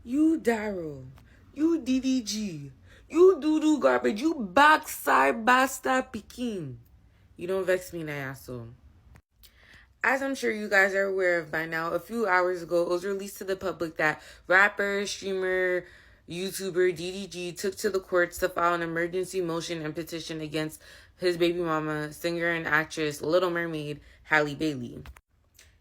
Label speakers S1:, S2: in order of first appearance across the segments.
S1: You Daryl, you DDG, you doo-doo garbage, you backside bastard Peking. You don't vex me, Nayaso. As I'm sure you guys are aware of by now, a few hours ago, it was released to the public that rapper, streamer, YouTuber DDG took to the courts to file an emergency motion and petition against his baby mama, singer and actress Little Mermaid, Halle Bailey.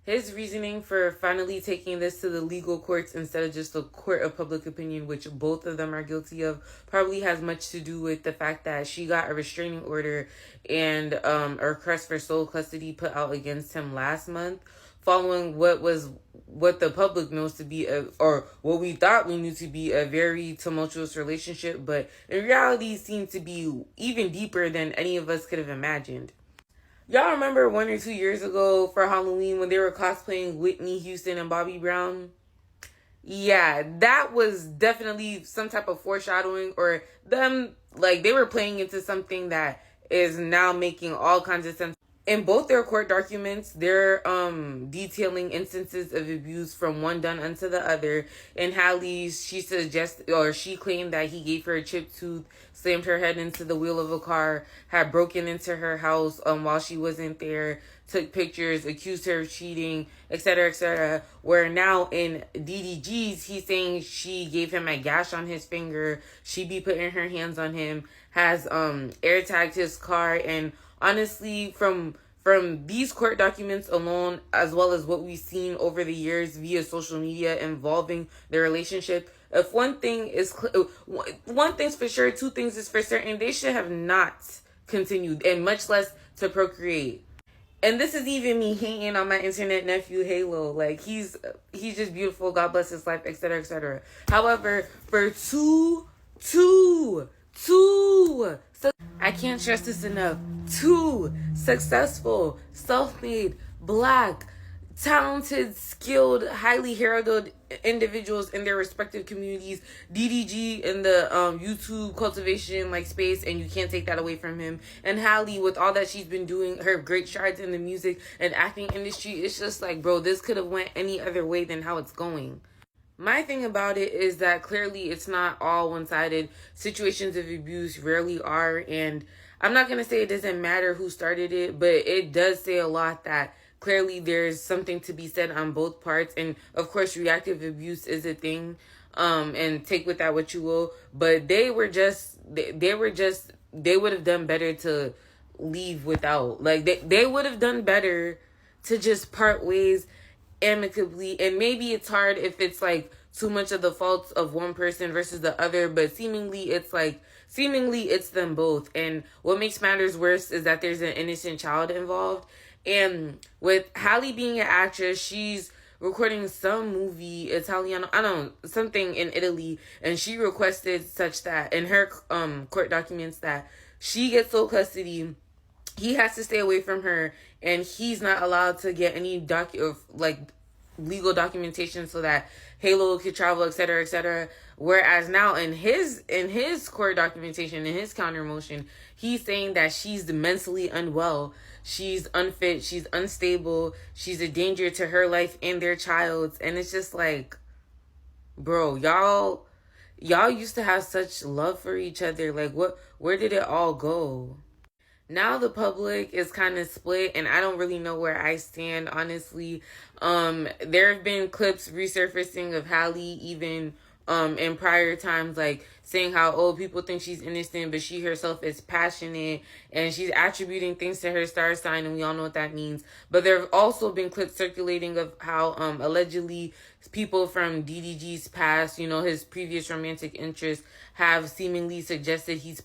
S1: His reasoning for finally taking this to the legal courts instead of just the court of public opinion, which both of them are guilty of, probably has much to do with the fact that she got a restraining order and a request for sole custody put out against him last month, following what the public knows to be or what we thought we knew to be a very tumultuous relationship, but in reality seemed to be even deeper than any of us could have imagined. Y'all remember 1 or 2 years ago for Halloween when they were cosplaying Whitney Houston and Bobby Brown? Yeah, that was definitely some type of foreshadowing, or them, like, they were playing into something that is now making all kinds of sense. In both their court documents, they're detailing instances of abuse from one done unto the other. In Halle's, she claimed that he gave her a chipped tooth, slammed her head into the wheel of a car, had broken into her house while she wasn't there, took pictures, accused her of cheating, etc., etc. Where now in DDG's, he's saying she gave him a gash on his finger, she be putting her hands on him, has air tagged his car, and honestly, from these court documents alone, as well as what we've seen over the years via social media involving their relationship, if one thing's for sure, two things is for certain: they should have not continued, and much less to procreate. And this is even me hating on my internet nephew Halo. Like, he's just beautiful. God bless his life, etc., etc. However, for two. I can't stress this enough. Two successful, self-made, black, talented, skilled, highly heralded individuals in their respective communities. DDG in the YouTube cultivation space, and you can't take that away from him. And Halle, with all that she's been doing, her great strides in the music and acting industry, it's just like, bro, this could have went any other way than how it's going. My thing about it is that clearly it's not all one-sided. Situations of abuse rarely are, and I'm not going to say it doesn't matter who started it, but it does say a lot that clearly there's something to be said on both parts. And of course, reactive abuse is a thing, and take with that what you will, but they would have done better to leave without, they would have done better to just part ways amicably. And maybe it's hard if it's too much of the faults of one person versus the other, but seemingly it's them both. And what makes matters worse is that there's an innocent child involved. And with Halle being an actress, she's recording some movie, Italiano, I don't know, something in Italy, and she requested such that in her court documents that she gets sole custody, he has to stay away from her, and he's not allowed to get any legal documentation so that Halo could travel, etc., etc. Whereas now in his court documentation, in his counter motion, he's saying that she's mentally unwell, she's unfit, she's unstable, she's a danger to her life and their child's. And it's just like, bro, y'all used to have such love for each other. Where did it all go? Now the public is kind of split, and I don't really know where I stand, honestly. There have been clips resurfacing of Halle even in prior times, saying how, people think she's innocent, but she herself is passionate, and she's attributing things to her star sign, and we all know what that means. But there have also been clips circulating of how allegedly people from DDG's past, his previous romantic interests, have seemingly suggested he's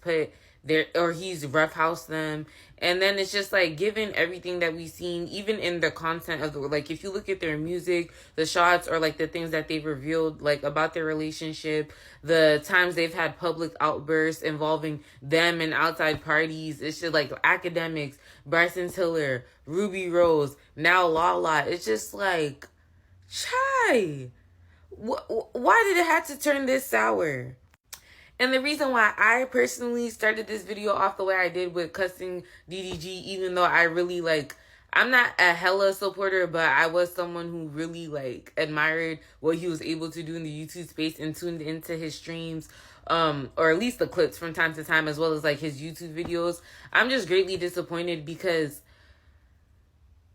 S1: he's roughhoused them. And then it's just given everything that we've seen, even in the content of if you look at their music, the shots, or the things that they've revealed about their relationship, the times they've had public outbursts involving them and outside parties, it's just academics, Bryson Tiller, Ruby Rose, now Lala. It's just chai, why did it have to turn this sour? And the reason why I personally started this video off the way I did with cussing DDG, even though I really I'm not a hella supporter, but I was someone who really like admired what he was able to do in the YouTube space and tuned into his streams, or at least the clips from time to time, as well as like his YouTube videos. I'm just greatly disappointed because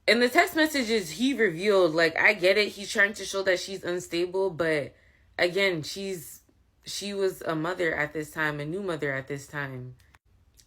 S1: in the text messages he revealed, like, I get it, he's trying to show that she's unstable, but again, she was a mother at this time, a new mother at this time.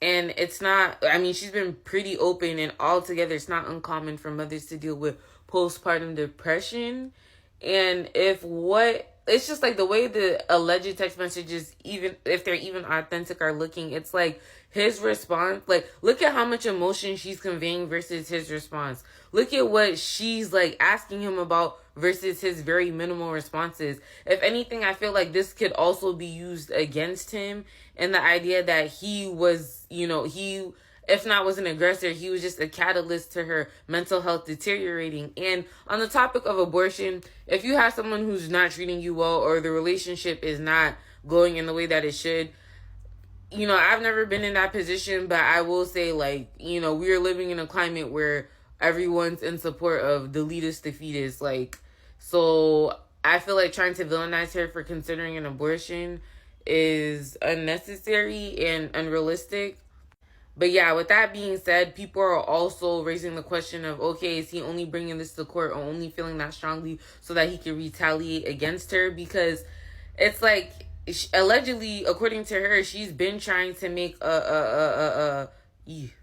S1: And it's not, I mean, she's been pretty open, and altogether it's not uncommon for mothers to deal with postpartum depression. And it's just like the way the alleged text messages, even if they're even authentic, are looking, it's like his response, like, look at how much emotion she's conveying versus his response. Look at what she's like asking him about versus his very minimal responses. If anything, I feel like this could also be used against him, and the idea that he was, if not was an aggressor, he was just a catalyst to her mental health deteriorating. And on the topic of abortion, if you have someone who's not treating you well, or the relationship is not going in the way that it should, I've never been in that position, but I will say, like, we are living in a climate where everyone's in support of the leaders to fetus. Like, so I feel like trying to villainize her for considering an abortion is unnecessary and unrealistic. But yeah, with that being said, people are also raising the question of, okay, is he only bringing this to court or only feeling that strongly so that he can retaliate against her? Because it's like, allegedly, according to her, she's been trying to make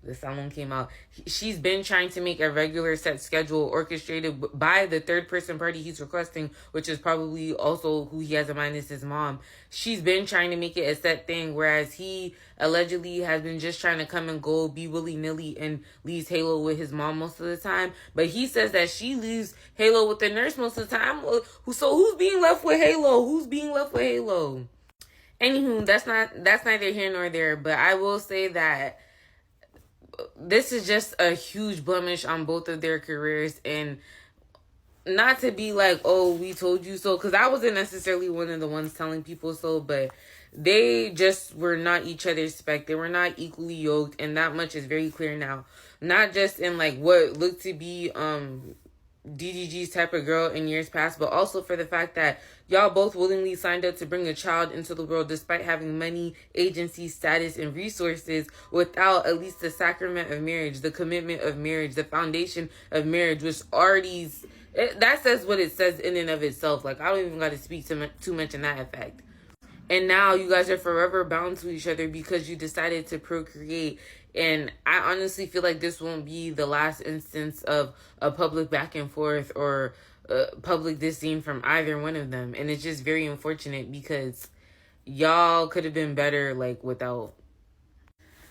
S1: the sound came out. She's been trying to make a regular set schedule orchestrated by the third person party he's requesting, which is probably also who he has in mind is his mom. She's been trying to make it a set thing, whereas he allegedly has been just trying to come and go, be willy-nilly, and leaves Halo with his mom most of the time. But he says that she leaves Halo with the nurse most of the time. So who's being left with Halo? Who's being left with Halo? Anywho, that's neither here nor there. But I will say that this is just a huge blemish on both of their careers, and not to be like, oh, we told you so, because I wasn't necessarily one of the ones telling people so, but they just were not each other's spec. They were not equally yoked, and that much is very clear now. Not just in like what looked to be DDG's type of girl in years past, but also for the fact that y'all both willingly signed up to bring a child into the world despite having money, agency, status, and resources, without at least the sacrament of marriage, the commitment of marriage, the foundation of marriage, which already, that says what it says in and of itself. Like, I don't even got to speak too much in that effect. And now you guys are forever bound to each other because you decided to procreate. And I honestly feel like this won't be the last instance of a public back and forth or public disdain from either one of them. And it's just very unfortunate because y'all could have been better, like, without.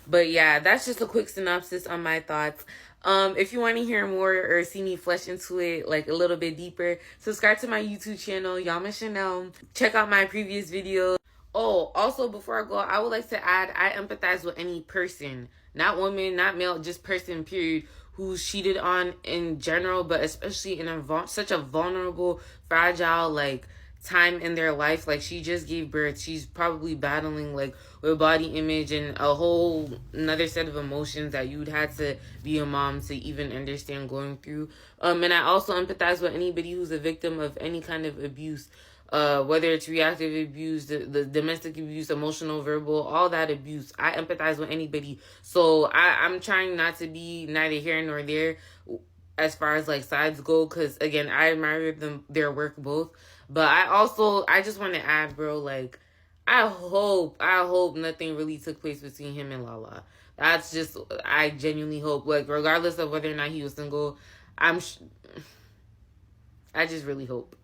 S1: But yeah, that's just a quick synopsis on my thoughts. If you want to hear more or see me flesh into it like a little bit deeper, subscribe to my YouTube channel, Yama Chanel. Check out my previous videos. Oh, also, before I go, I would like to add, I empathize with any person, not woman, not male, just person, period, who's cheated on in general, but especially in such a vulnerable, fragile, like, time in their life. Like, she just gave birth. She's probably battling, like, with body image and a whole another set of emotions that you'd had to be a mom to even understand going through. And I also empathize with anybody who's a victim of any kind of abuse. Whether it's reactive abuse, the domestic abuse, emotional, verbal, all that abuse. I empathize with anybody. So I'm trying not to be neither here nor there as far as like sides go, because again, I admire their work both. But I just want to add, bro, like, I hope nothing really took place between him and Lala. That's just, I genuinely hope, like, regardless of whether or not he was single, I just really hope.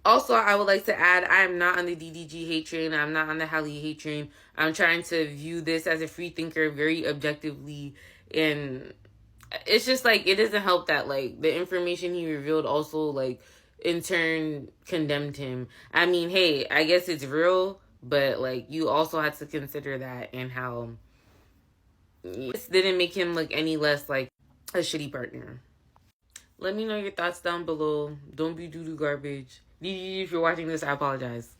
S1: Also, I would like to add, I am not on the DDG hate train. I'm not on the Halle hate train. I'm trying to view this as a free thinker very objectively. And it's just, like, it doesn't help that, like, the information he revealed also, like, in turn condemned him. I mean, hey, I guess it's real, but, like, you also had to consider that and how this didn't make him look any less like a shitty partner. Let me know your thoughts down below. Don't be doo-doo garbage. If you're watching this, I apologize.